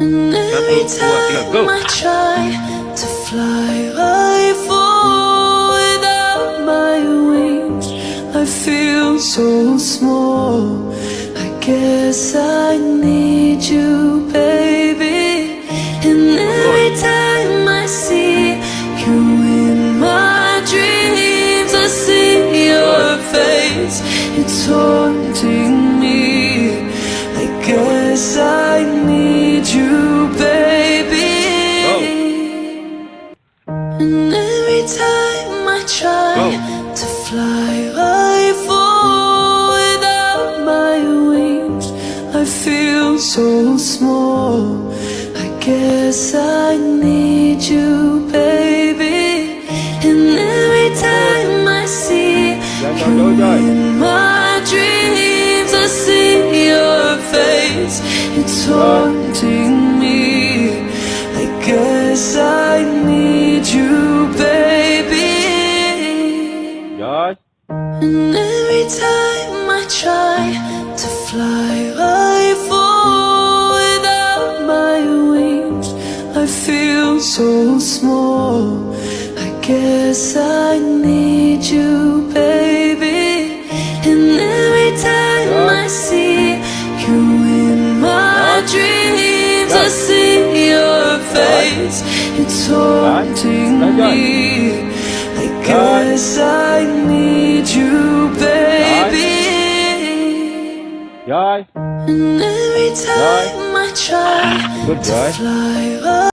And every time I try to fly, I fall without my wings. I feel so small. I guess I need you, baby. And every time I see you in my dreams, I see your face. It's haunting me. I guess I need you, baby. And every time I try to fly, I fall without my wings. I feel so small. I guess I need you, baby. And every time I see you in my dreams, I see your face. It's haunting me. I guess I need you, baby. And every time I try to fly, I fall without my wings. I feel so small. I guess I need you, baby. And every time I see you in my dreams, I see your face. It's haunting me. I guess I need you, baby. And every time I try to fly